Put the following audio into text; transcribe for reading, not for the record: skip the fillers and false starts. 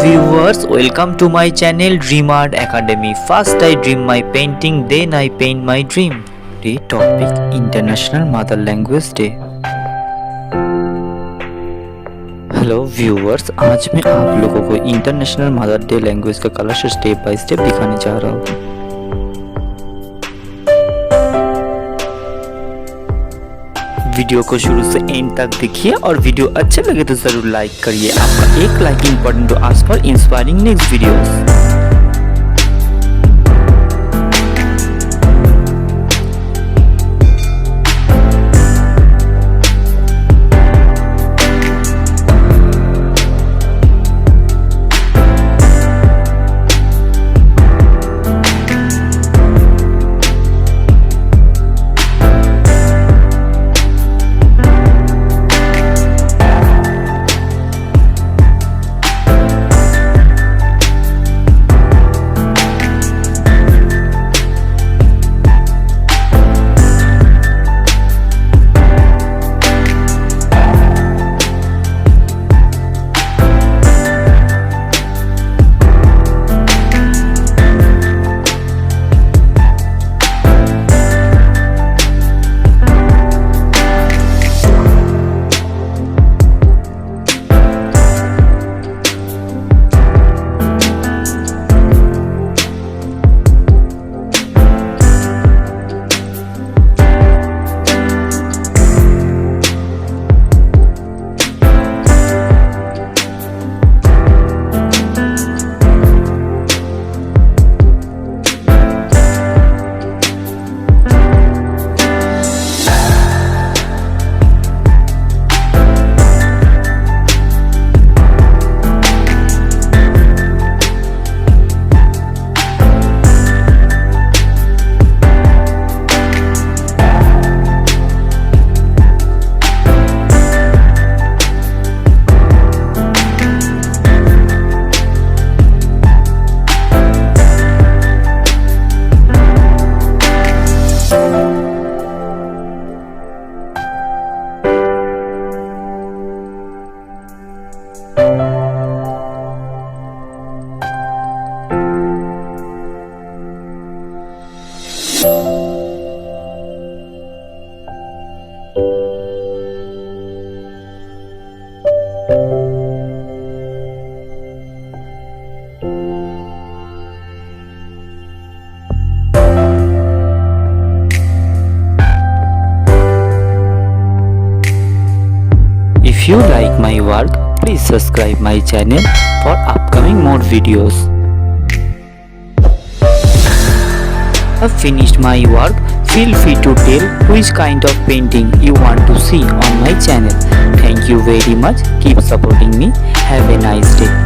viewers, welcome to my channel Dream Art Academy. First I dream my painting, then I paint my dream. Today topic International Mother Language Day. Hello viewers, आज मैं आप लोगों को international mother day language का colour step by step दिखाने जा रहा हूँ। वीडियो को शुरू से एंड तक देखिए और वीडियो अच्छे लगे तो जरूर लाइक करिए। आपका एक like important to us for inspiring next videos. If you like my work, please subscribe my channel for upcoming more videos. I've finished my work. Feel free to tell which kind of painting you want to see on my channel. Thank you very much. Keep supporting me. Have a nice day.